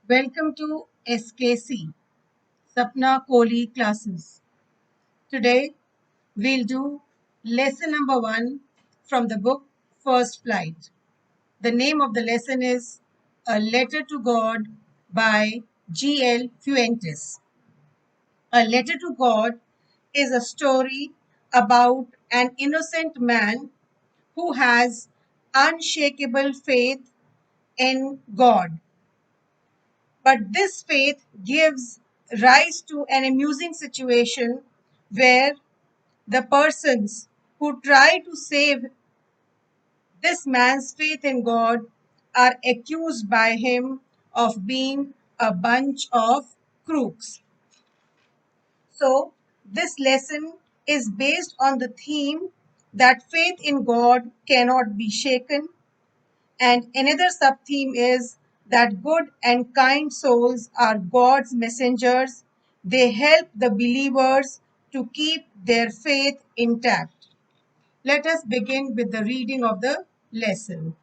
Welcome to SKC, Sapna Kohli classes. Today we'll do lesson number 1 from the book First Flight. The name of the lesson is A Letter to God by G.L. Fuentes. A Letter to God is a story about an innocent man who has unshakable faith in God. But this faith gives rise to an amusing situation where the persons who try to save this man's faith in God are accused by him of being a bunch of crooks. So, this lesson is based on the theme that faith in God cannot be shaken. And another sub-theme is that good and kind souls are God's messengers. They help the believers to keep their faith intact. Let us begin with the reading of the lesson.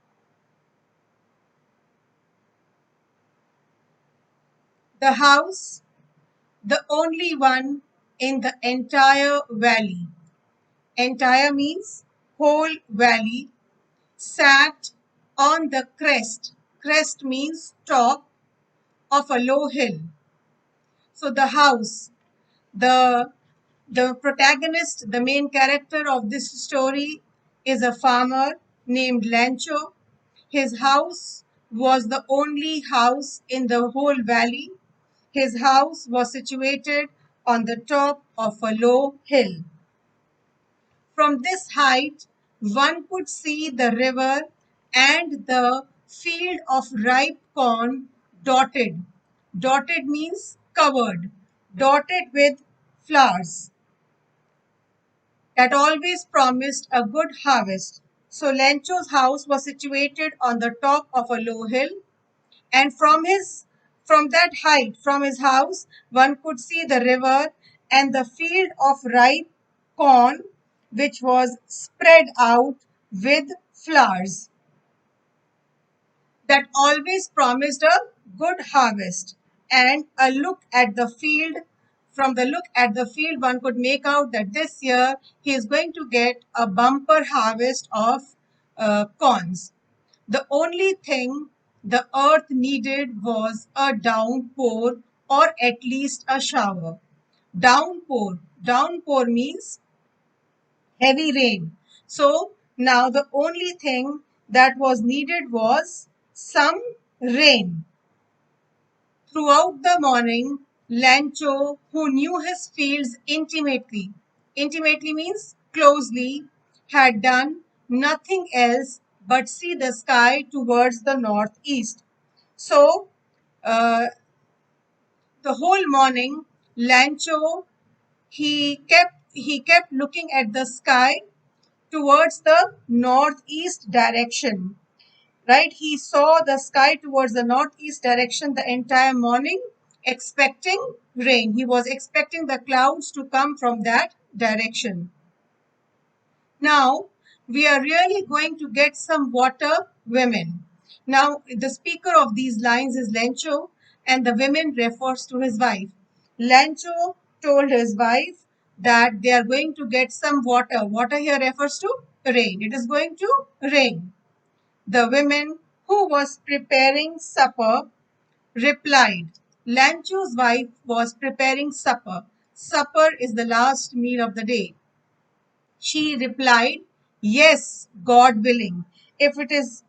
The house, the only one in the entire valley. Entire means whole valley, sat on the crest. Crest means top of a low hill. So the house, the protagonist, the main character of this story is a farmer named Lencho. His house was the only house in the whole valley. His house was situated on the top of a low hill. From this height, one could see the river and the field of ripe corn dotted. Dotted means covered, dotted with flowers that always promised a good harvest. So Lencho's house was situated on the top of a low hill, and from that height, from his house, one could see the river and the field of ripe corn, which was spread out with flowers that always promised a good harvest. And a look at the field, from the look at the field, one could make out that this year he is going to get a bumper harvest of corns. The only thing the earth needed was a downpour, or at least a shower. Downpour. Downpour means heavy rain. So now the only thing that was needed was some rain. Throughout the morning, Lencho, who knew his fields intimately means closely, had done nothing else but see the sky towards the northeast. So, uh, the whole morning, Lencho he kept looking at the sky towards the northeast direction. Right? He saw the sky towards the northeast direction the entire morning, expecting rain. He was expecting the clouds to come from that direction. Now, we are really going to get some water women. Now, the speaker of these lines is Lencho, and the women refers to his wife. Lencho told his wife that they are going to get some water. Water here refers to rain. It is going to rain. The woman who was preparing supper replied. Lancho's wife was preparing supper. Supper is the last meal of the day. She replied, "Yes, God willing. If it is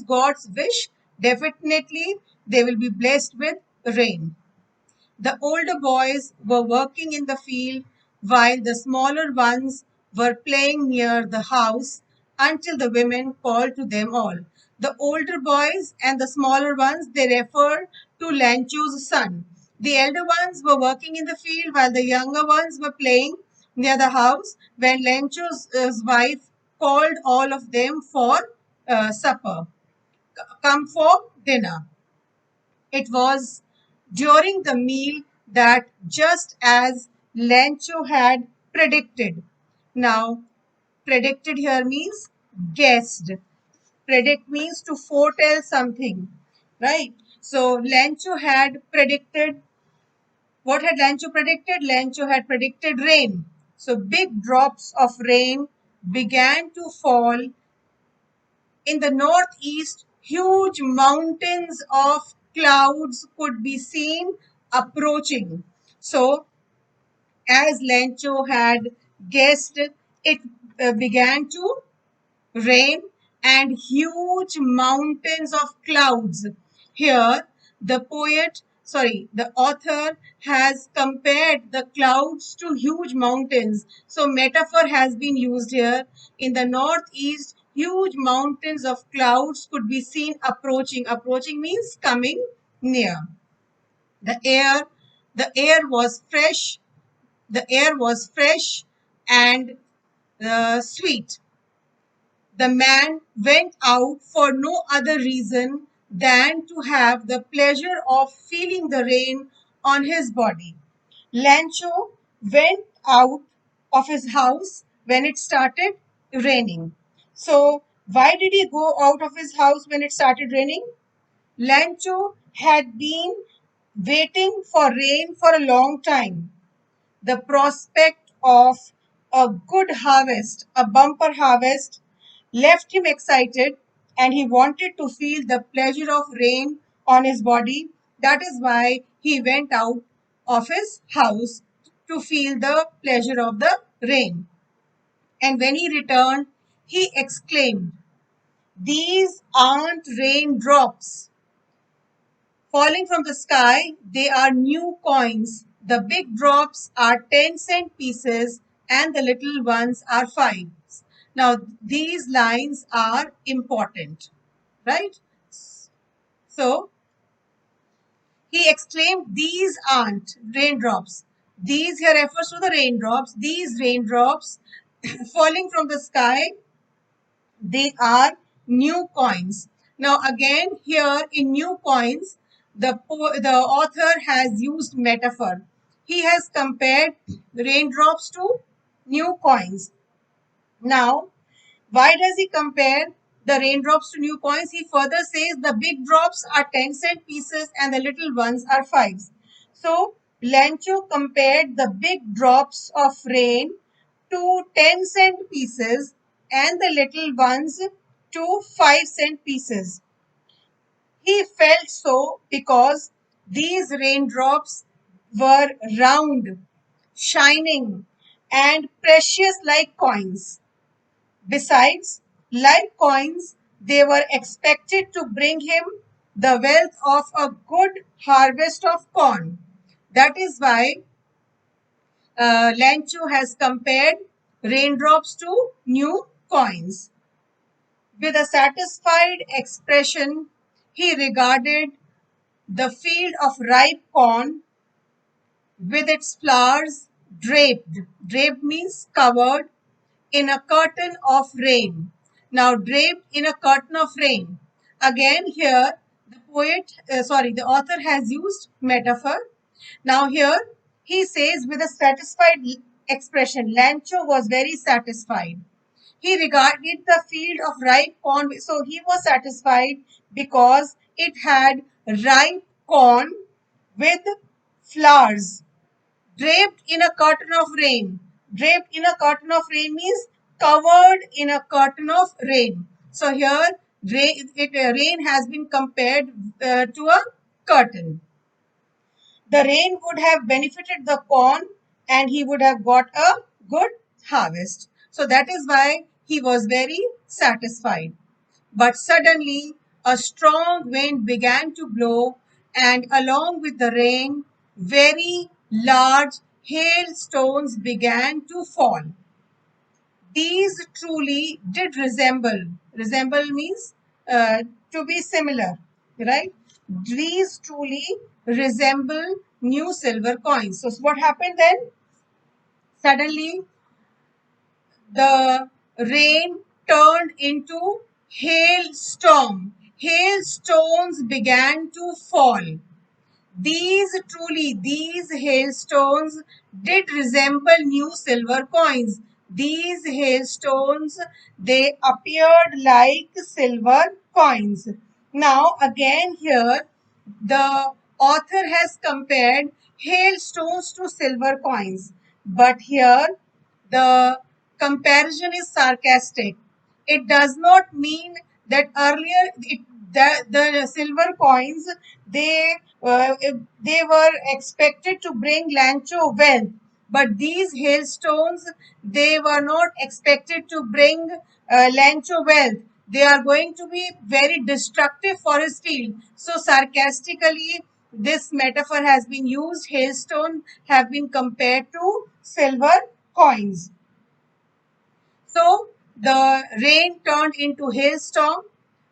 God's wish, definitely they will be blessed with rain." The older boys were working in the field while the smaller ones were playing near the house until the women called to them all. The older boys and the smaller ones, they refer to Lancho's son. The elder ones were working in the field while the younger ones were playing near the house when Lancho's wife called all of them for supper. Come for dinner. It was during the meal that, just as Lencho had predicted. Now, predicted here means guessed. Predict means to foretell something. right? So Lencho had predicted, what had Lencho predicted? Lencho had predicted rain. So big drops of rain began to fall in the northeast. Huge mountains of clouds could be seen approaching. So as Lencho had guessed, it began to rain and huge mountains of clouds. Here, the author has compared the clouds to huge mountains. So, metaphor has been used here. In the northeast, huge mountains of clouds could be seen approaching. Approaching means coming near. The air, the air was fresh. The air was fresh and sweet. The man went out for no other reason than to have the pleasure of feeling the rain on his body. Lencho went out of his house when it started raining. So, why did he go out of his house when it started raining? Lencho had been waiting for rain for a long time. The prospect of a good harvest, a bumper harvest, left him excited and he wanted to feel the pleasure of rain on his body. That is why he went out of his house to feel the pleasure of the rain. And when he returned, he exclaimed, "These aren't raindrops falling from the sky, they are new coins. The big drops are 10-cent pieces and the little ones are fives." Now, these lines are important, right? So, he exclaimed, "These aren't raindrops." These here refers to the raindrops. These raindrops falling from the sky, they are new coins. Now again here in new coins, the author has used metaphor. He has compared raindrops to new coins. Now, why does he compare the raindrops to new coins? He further says the big drops are 10-cent pieces and the little ones are fives. So, Lencho compared the big drops of rain to 10-cent pieces and the little ones to 5-cent pieces. He felt so because these raindrops were round, shining, and precious like coins. Besides, like coins, they were expected to bring him the wealth of a good harvest of corn. That is why Lencho has compared raindrops to new coins. With a satisfied expression, he regarded the field of ripe corn with its flowers draped. Draped means covered in a curtain of rain. Now, draped in a curtain of rain. Again, here the author has used metaphor. Now, here he says with a satisfied expression, Lencho was very satisfied. He regarded the field of ripe corn, so he was satisfied because it had ripe corn with flowers draped in a curtain of rain. Draped in a curtain of rain means covered in a curtain of rain. So here rain has been compared to a curtain. The rain would have benefited the corn and he would have got a good harvest. So that is why he was very satisfied. But suddenly a strong wind began to blow, and along with the rain, very large hailstones began to fall. These truly did resemble means to be similar, right? These truly resemble new silver coins. So what happened then? Suddenly the rain turned into hailstorm. Hailstones began to fall. These hailstones did resemble new silver coins. These hailstones, they appeared like silver coins. Now, again, here the author has compared hailstones to silver coins, but here the comparison is sarcastic. It does not mean that earlier the silver coins they they were expected to bring Lancho wealth, but these hailstones they were not expected to bring Lancho wealth. They are going to be very destructive for his field. So sarcastically, this metaphor has been used. Hailstone have been compared to silver coins. So the rain turned into hailstorm.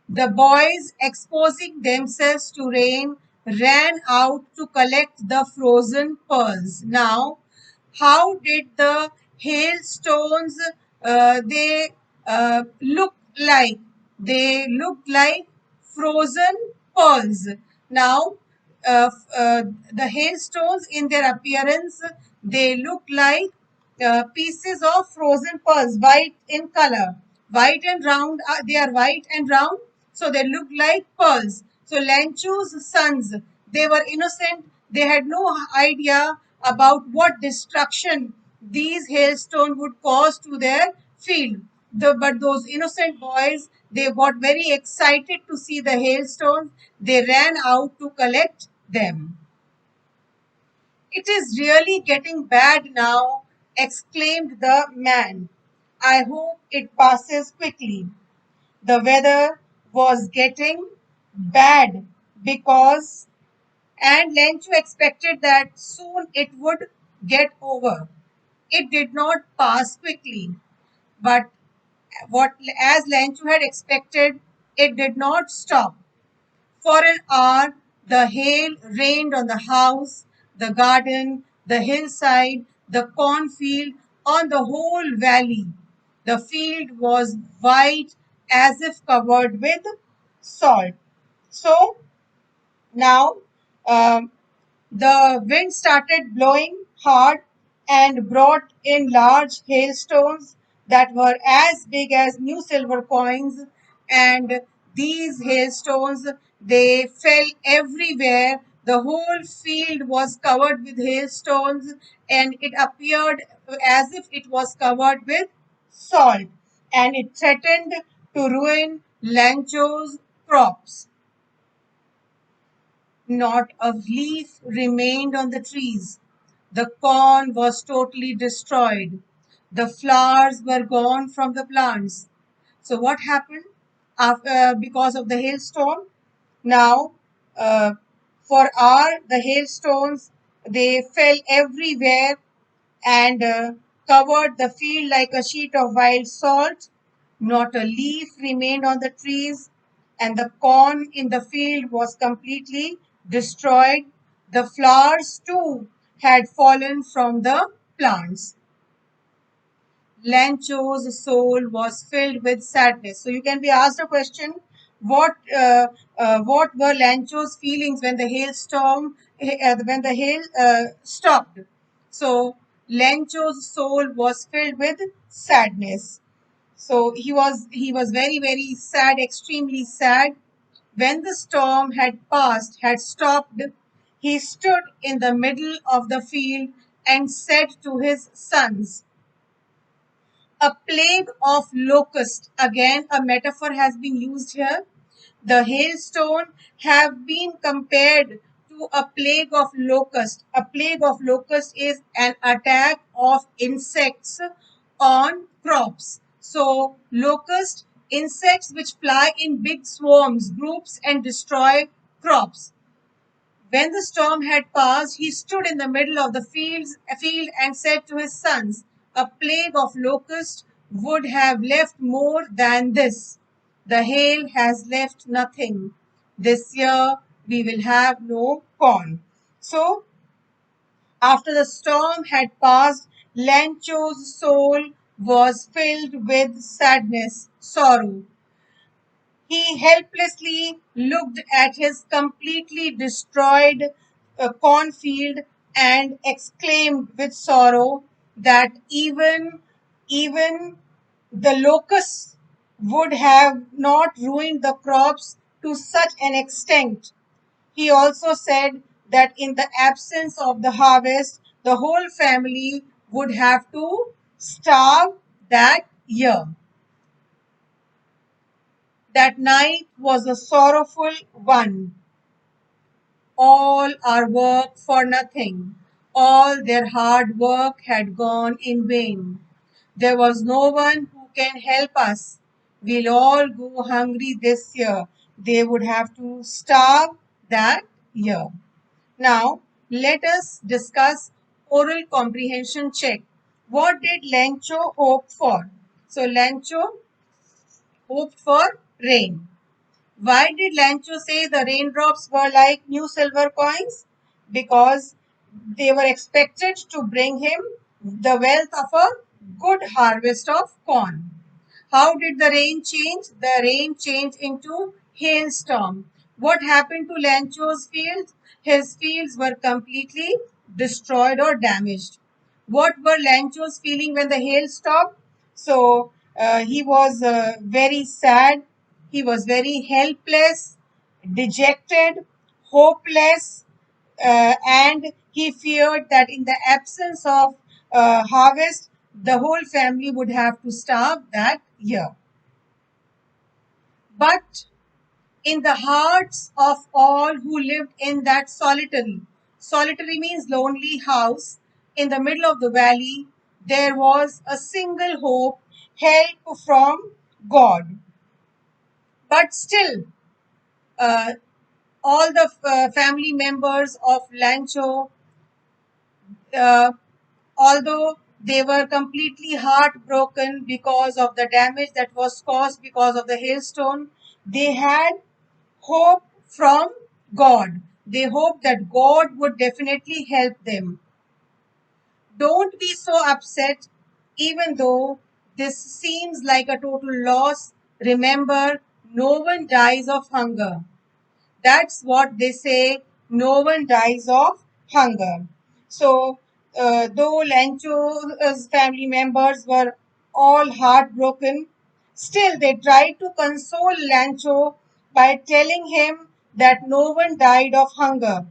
The boys, exposing themselves to rain, ran out to collect the frozen pearls. Now, how did the hailstones they look like? They looked like frozen pearls. Now, the hailstones in their appearance, they look like pieces of frozen pearls, white in color, white and round. They are white and round, so they look like pearls. So Lencho's sons, they were innocent. They had no idea about what destruction these hailstones would cause to their field. But those innocent boys, they got very excited to see the hailstones. They ran out to collect them. It is really getting bad now, exclaimed the man. I hope it passes quickly. The weather was getting bad because, and Lencho expected that soon it would get over. It did not pass quickly, but what as Lencho had expected, it did not stop. For an hour, the hail rained on the house, the garden, the hillside, the cornfield, on the whole valley. The field was white as if covered with salt. So now um, the wind started blowing hard and brought in large hailstones that were as big as new silver coins. And these hailstones, they fell everywhere. The whole field was covered with hailstones, and it appeared as if it was covered with salt. And it threatened to ruin Lancho's crops. Not a leaf remained on the trees. The corn was totally destroyed. The flowers were gone from the plants. So, what happened because of the hailstorm? Now, uh, for our the hailstones, they fell everywhere and covered the field like a sheet of wild salt. Not a leaf remained on the trees, and the corn in the field was completely destroyed. The flowers, too, had fallen from the plants. Lencho's soul was filled with sadness. So you can be asked a question: what were Lencho's feelings when the when the hail stopped? So Lencho's soul was filled with sadness. So he was very sad, extremely sad. When the storm had passed, had stopped, he stood in the middle of the field and said to his sons, a plague of locusts. Again, a metaphor has been used here. The hailstone have been compared to a plague of locust. A plague of locust is an attack of insects on crops. So, locust, insects which fly in big swarms, groups, and destroy crops. When the storm had passed, he stood in the middle of the field and said to his sons, a plague of locusts would have left more than this. The hail has left nothing. This year we will have no corn. So, after the storm had passed, Lencho's soul was filled with sadness, sorrow. He helplessly looked at his completely destroyed cornfield and exclaimed with sorrow that even the locusts would have not ruined the crops to such an extent. He also said that in the absence of the harvest, the whole family would have to starve that year. That night was a sorrowful one. All our work for nothing. All their hard work had gone in vain. There was no one who can help us. We'll all go hungry this year. They would have to starve that year. Now, let us discuss oral comprehension check. What did Lencho hope for? So, Lencho hoped for rain. Why did Lencho say the raindrops were like new silver coins? Because they were expected to bring him the wealth of a good harvest of corn. How did the rain change? The rain changed into hailstorm. What happened to Lencho's fields? His fields were completely destroyed or damaged. What were Lencho's feeling when the hail stopped? So he was very sad. He was very helpless, dejected, hopeless, and he feared that in the absence of harvest, the whole family would have to starve that year. But in the hearts of all who lived in that solitary means lonely house in the middle of the valley, there was a single hope, help from God. But still, uh, all the family members of Lancho, uh, although they were completely heartbroken because of the damage that was caused because of the hailstone, they had hope from God. They hoped that God would definitely help them. Don't be so upset, even though this seems like a total loss. Remember, no one dies of hunger. That's what they say. No one dies of hunger. So, though Lancho's family members were all heartbroken, still they tried to console Lancho by telling him that no one died of hunger.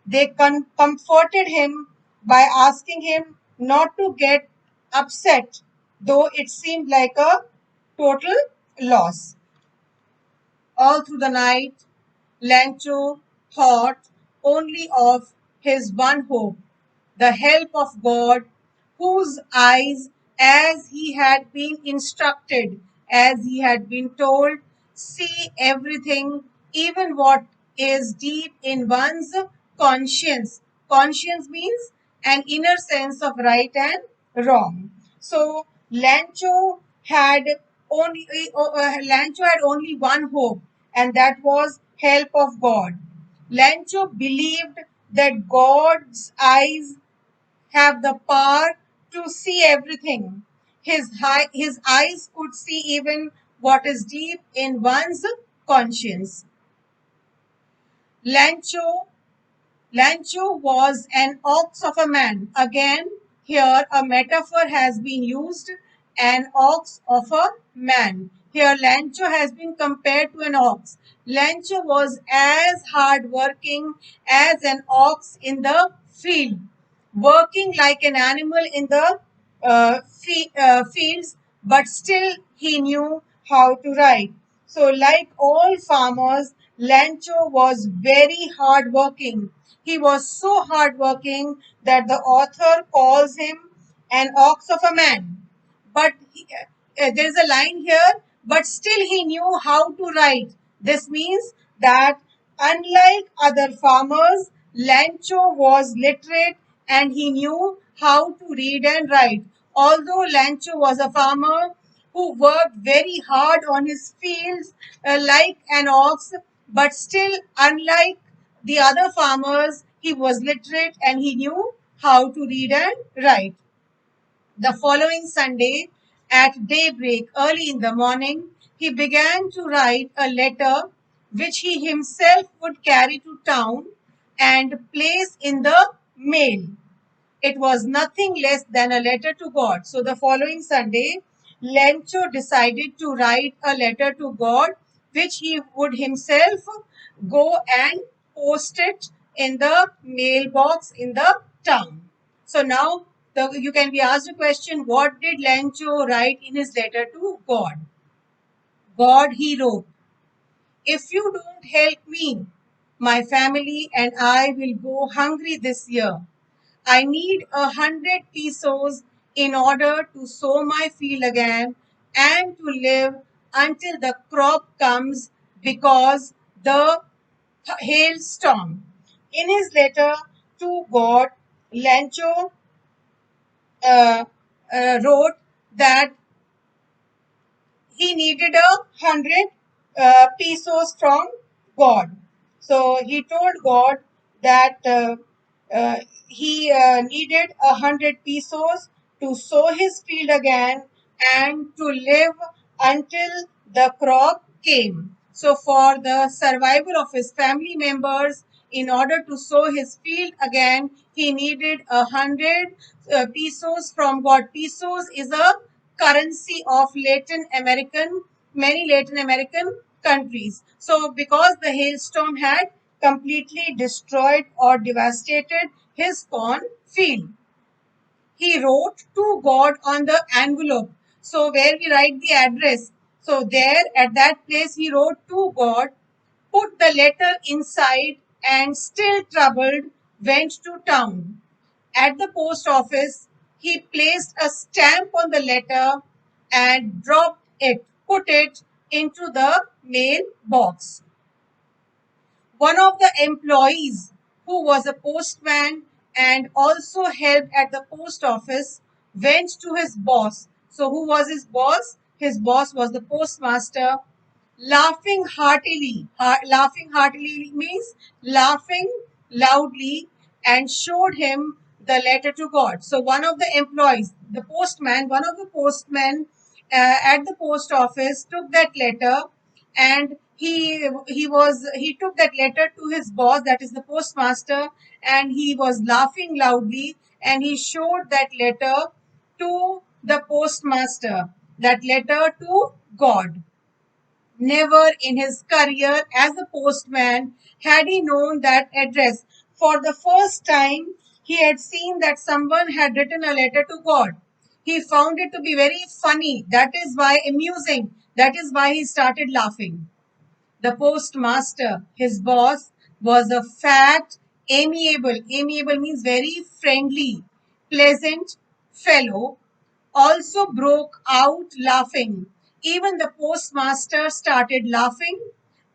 They comforted him by asking him not to get upset, though it seemed like a total loss. All through the night, Lancho thought only of his one hope, the help of God, whose eyes, as he had been instructed, as he had been told, see everything, even what is deep in one's conscience. Conscience means an inner sense of right and wrong. So had Lancho had only one hope, and that was help of God. Lancho believed that God's eyes have the power to see everything. His eyes could see even what is deep in one's conscience. Lancho Lancho was an ox of a man. Again, here a metaphor has been used, an ox of a man. Here, Lancho has been compared to an ox. Lancho was as hard working as an ox in the field, working like an animal in the fields, but still he knew how to ride. So, like all farmers, Lancho was very hardworking. He was so hardworking that the author calls him an ox of a man. But there is a line here, but still he knew how to write. This means that unlike other farmers, Lancho was literate and he knew how to read and write. Although Lancho was a farmer who worked very hard on his fields like an ox, but still, unlike the other farmers, he was literate and he knew how to read and write. The following Sunday, at daybreak, early in the morning, he began to write a letter which he himself would carry to town and place in the mail. It was nothing less than a letter to God. So the following Sunday, Lencho decided to write a letter to God, which he would himself go and post it in the mailbox in the town. So now you can be asked a question, what did Lencho write in his letter to God? God, he wrote, if you don't help me, my family and I will go hungry this year. I need 100 pesos in order to sow my field again and to live until the crop comes because the hailstorm. In his letter to God, Lencho uh, wrote that he needed 100 pesos from God. So he told God that uh, he needed 100 pesos to sow his field again and to live until the crop came. So for the survival of his family members, in order to sow his field again, he needed 100 pesos from God. Pesos is a currency of many Latin American countries. So because the hailstorm had completely destroyed or devastated his corn field, he wrote to God on the envelope. So where we write the address, so there at that place he wrote to God, put the letter inside, and still troubled went to town. At the post office, he placed a stamp on the letter and put it into the mail box. One of the employees, who was a postman and also helped at the post office, went to his boss. So, who was his boss? His boss was the postmaster, laughing heartily. Laughing heartily means laughing loudly, and showed him the letter to God. So one of the employees, one of the postmen at the post office took that letter, and he took that letter to his boss, that is the postmaster, and he was laughing loudly, and he showed that letter to the postmaster, that letter to God. Never in his career as a postman had he known that address. For the first time, he had seen that someone had written a letter to God. He found it to be very funny. That is why amusing. That is why he started laughing. The postmaster, his boss, was a fat, amiable means very friendly, pleasant fellow, also broke out laughing. Even the postmaster started laughing,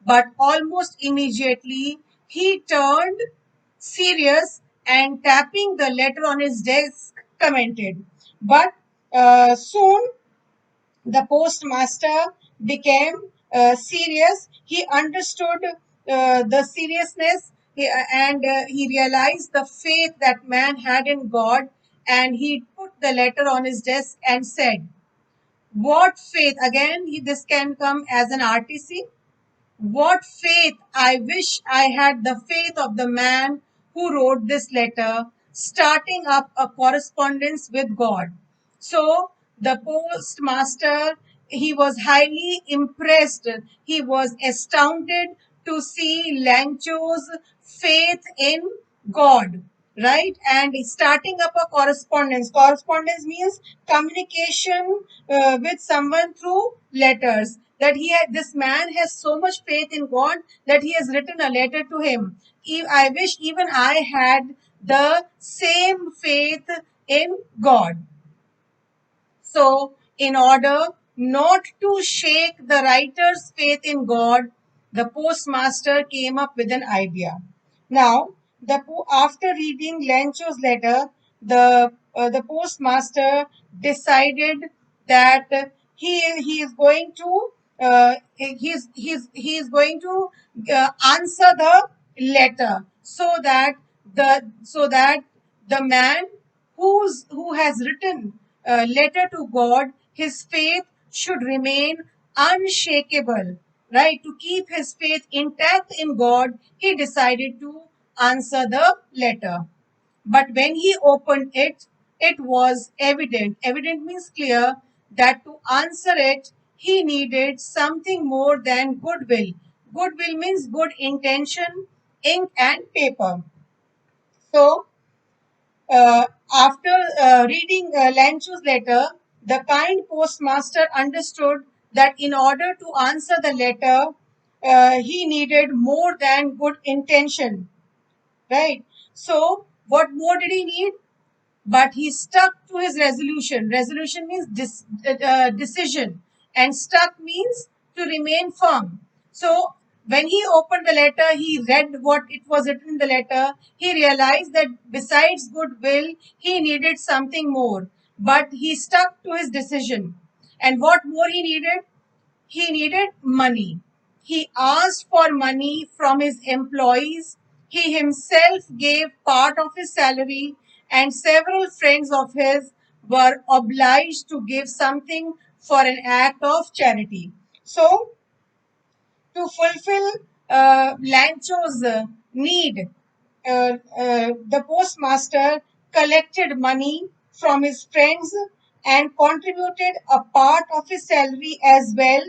but almost immediately he turned serious and tapping the letter on his desk commented. But soon the postmaster became serious. He understood the seriousness, and he realized the faith that man had in God. And he put the letter on his desk and said, what faith? Again, this can come as an RTC. What faith! I wish I had the faith of the man who wrote this letter, starting up a correspondence with God. So the postmaster, he was highly impressed. He was astounded to see Lancho's faith in God, right? And starting up a correspondence. Correspondence means communication with someone through letters. That this man has so much faith in God that he has written a letter to him. I wish even I had the same faith in God. So, in order not to shake the writer's faith in God, the postmaster came up with an idea. Now, after reading Lencho's letter, the postmaster decided that he is going to he is going to answer the letter, so that the man who has written a letter to God, his faith should remain unshakable, right? To keep his faith intact in God, he decided to answer the letter. But when he opened it, it was evident. Evident means clear, that to answer it, he needed something more than goodwill. Goodwill means good intention, ink and paper. So, after reading Lencho's letter, the kind postmaster understood that in order to answer the letter, he needed more than good intention, right? So, what more did he need? But he stuck to his resolution. Resolution means decision, and stuck means to remain firm. So when he opened the letter, he read what it was written in the letter. He realized that besides goodwill, he needed something more. But he stuck to his decision. And what more he needed? He needed money. He asked for money from his employees. He himself gave part of his salary, and several friends of his were obliged to give something for an act of charity. So, to fulfill Lancho's need, the postmaster collected money from his friends and contributed a part of his salary as well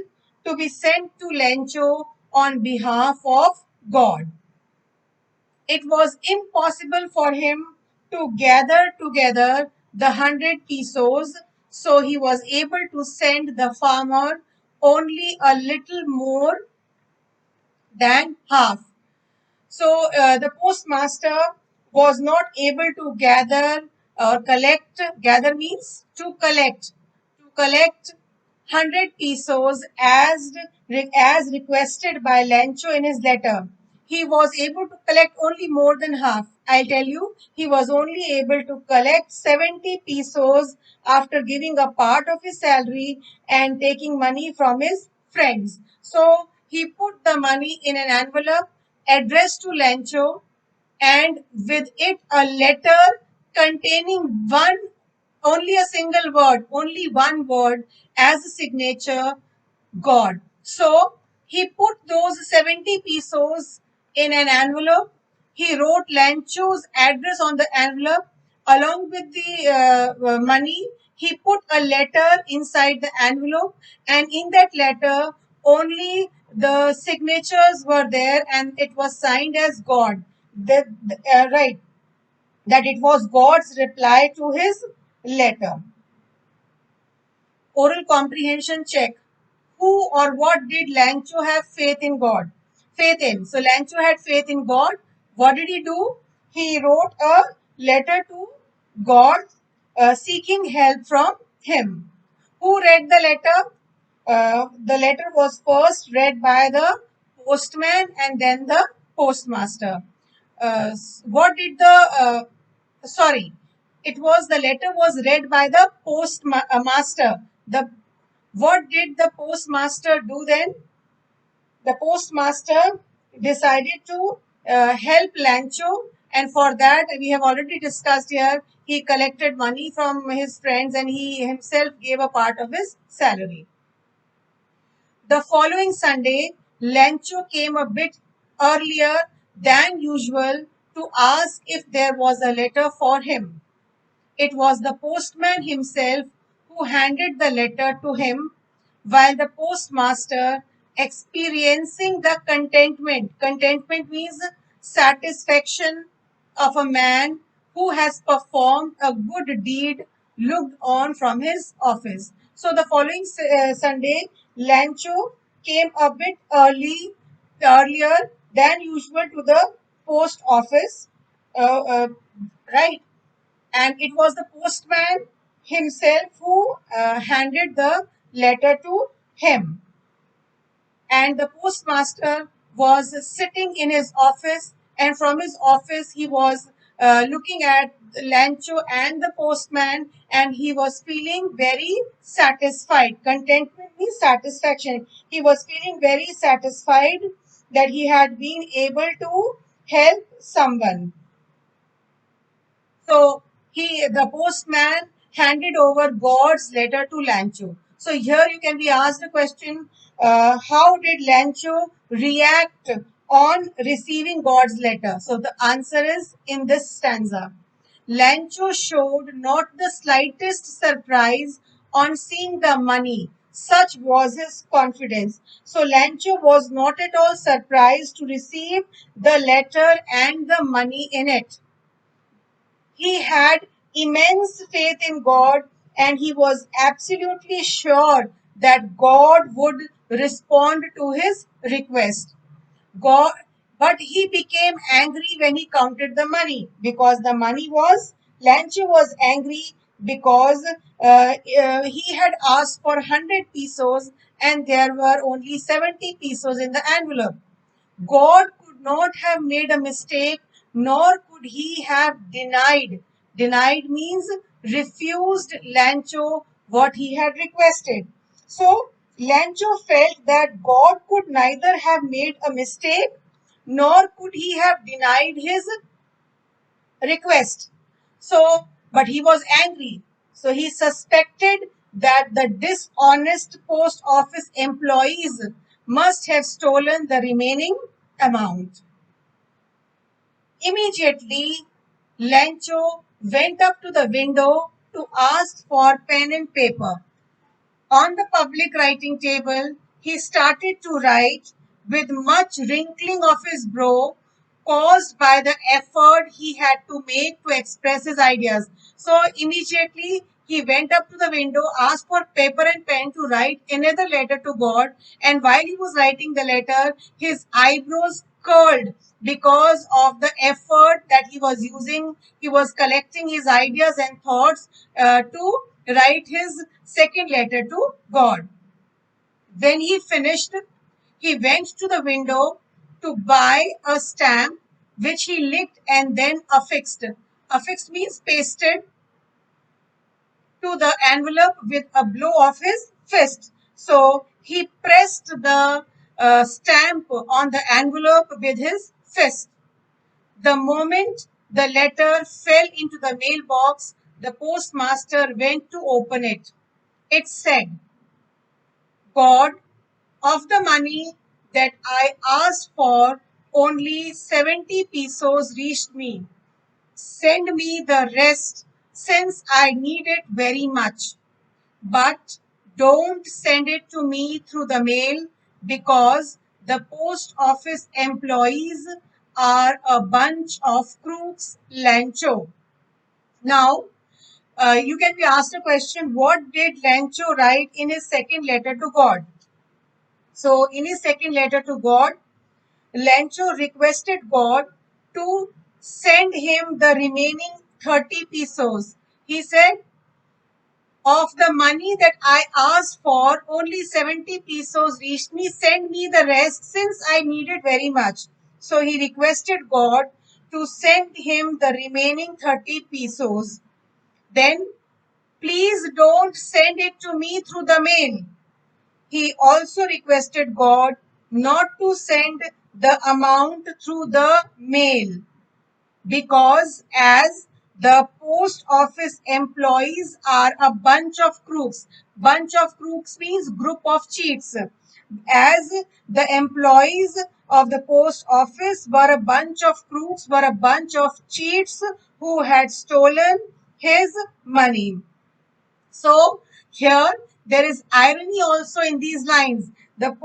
to be sent to Lencho on behalf of God. It was impossible for him to gather together the 100 pesos, so he was able to send the farmer only a little more than half. So the postmaster was not able to gather or collect. Gather means to collect. To collect 100 pesos as requested by Lencho in his letter. He was able to collect only more than half. I'll tell you, he was only able to collect 70 pesos after giving a part of his salary and taking money from his friends. So he put the money in an envelope addressed to Lencho and with it a letter containing only a single word, only one word as a signature, God. So he put those 70 pesos in an envelope. He wrote Lancho's address on the envelope along with the money. He put a letter inside the envelope, and in that letter, only the signatures were there, and it was signed as God. Right, that it was God's reply to his letter. Oral comprehension check. Who or what did Lancho have faith in God? Faith in. So Lancho had faith in God. What did he do? He wrote a letter to God seeking help from him. Who read the letter? The letter was first read by the postman and then the postmaster. What did sorry, it was the letter was read by the postmaster. What did the postmaster do then? The postmaster decided to help Lancho, and for that we have already discussed here. He collected money from his friends and he himself gave a part of his salary. The following Sunday, Lencho came a bit earlier than usual to ask if there was a letter for him. It was the postman himself who handed the letter to him, while the postmaster, experiencing the contentment means satisfaction of a man who has performed a good deed, looked on from his office. So the following Sunday, Lancho came a bit earlier than usual to the post office, right? And it was the postman himself who handed the letter to him. And the postmaster was sitting in his office, and from his office he was looking at Lancho and the postman, and he was feeling very satisfied. Contentment means satisfaction. He was feeling very satisfied that he had been able to help someone. So the postman handed over God's letter to Lancho. So here you can be asked a question: how did Lancho react on receiving God's letter? So the answer is in this stanza. Lancho showed not the slightest surprise on seeing the money. Such was his confidence. So Lencho was not at all surprised to receive the letter and the money in it. He had immense faith in God, and he was absolutely sure that God would respond to his request. God, but he became angry when he counted the money, because the money was, Lancho was angry because he had asked for 100 pesos and there were only 70 pesos in the envelope. God could not have made a mistake, nor could he have denied. Denied means refused Lancho what he had requested. So Lancho felt that God could neither have made a mistake, nor could he have denied his request. So, but he was angry. So he suspected that the dishonest post office employees must have stolen the remaining amount. Immediately, Lencho went up to the window to ask for pen and paper. On the public writing table, he started to write with much wrinkling of his brow caused by the effort he had to make to express his ideas. So immediately he went up to the window, asked for paper and pen to write another letter to God. And while he was writing the letter, his eyebrows curled because of the effort that he was using. He was collecting his ideas and thoughts to write his second letter to God. When he finished, he went to the window to buy a stamp which he licked and then affixed. Affixed means pasted to the envelope with a blow of his fist. So he pressed the stamp on the envelope with his fist. The moment the letter fell into the mailbox, the postmaster went to open it. It said, God, of the money that I asked for, only 70 pesos reached me. Send me the rest since I need it very much. But don't send it to me through the mail because the post office employees are a bunch of crooks, Lancho. Now, you can be asked a question, what did Lancho write in his second letter to God? So, in his second letter to God, Lencho requested God to send him the remaining 30 pesos. He said, of the money that I asked for, only 70 pesos reached me. Send me the rest since I need it very much. So he requested God to send him the remaining 30 pesos. Then, please don't send it to me through the mail. He also requested God not to send the amount through the mail because as the post office employees are a bunch of crooks. Bunch of crooks means group of cheats. As the employees of the post office were a bunch of crooks, were a bunch of cheats who had stolen his money. So here there is irony also in these lines. The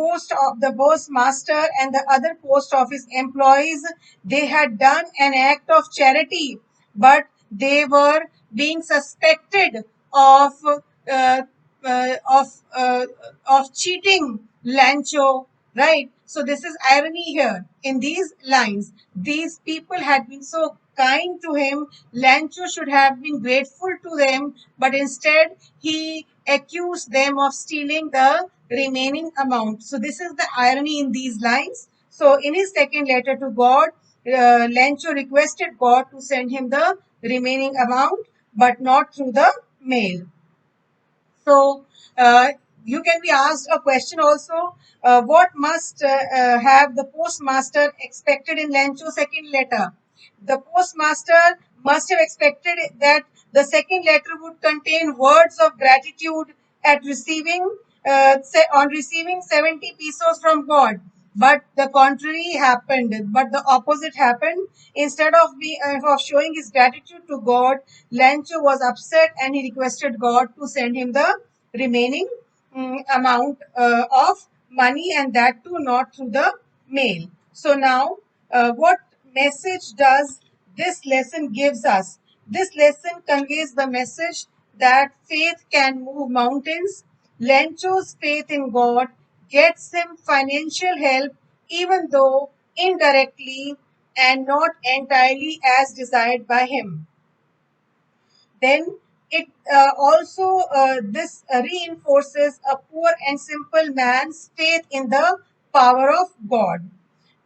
postmaster and the other post office employees, they had done an act of charity, but they were being suspected of uh, uh, of uh, of cheating Lancho, right? So this is irony here in these lines. These people had been so kind to him. Lancho should have been grateful to them, but instead he accused them of stealing the remaining amount. So this is the irony in these lines. So in his second letter to God, Lancho requested God to send him the remaining amount, but not through the mail. So you can be asked a question also. What must have the postmaster expected in Lencho's second letter? The postmaster must have expected that the second letter would contain words of gratitude at receiving on receiving 70 pesos from God. But the contrary happened. But the opposite happened. Instead of showing his gratitude to God, Lencho was upset and he requested God to send him the remaining amount of money, and that too not through the mail. So now, what message does this lesson gives us? This lesson conveys the message that faith can move mountains. Lencho's faith in God gets him financial help, even though indirectly and not entirely as desired by him. Then it also this reinforces a poor and simple man's faith in the power of God.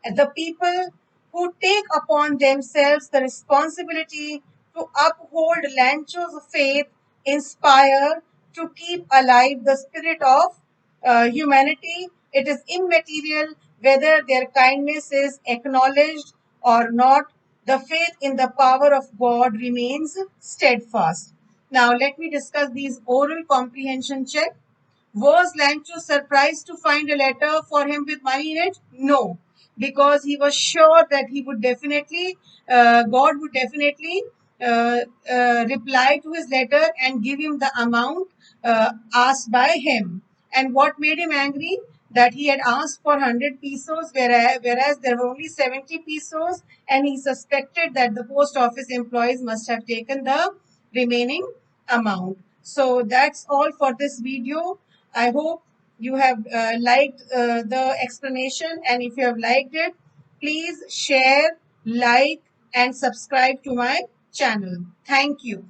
The people who take upon themselves the responsibility to uphold Lancho's faith inspire to keep alive the spirit of humanity. It is immaterial whether their kindness is acknowledged or not. The faith in the power of God remains steadfast. Now, let me discuss these oral comprehension check. Was Lancho surprised to find a letter for him with money in it? No, because he was sure that he would definitely, God would definitely reply to his letter and give him the amount asked by him. And what made him angry? That he had asked for 100 pesos, whereas there were only 70 pesos, and he suspected that the post office employees must have taken the remaining amount. So that's all for this video. I hope you have liked the explanation, and if you have liked it, please share, like, and subscribe to my channel. Thank you.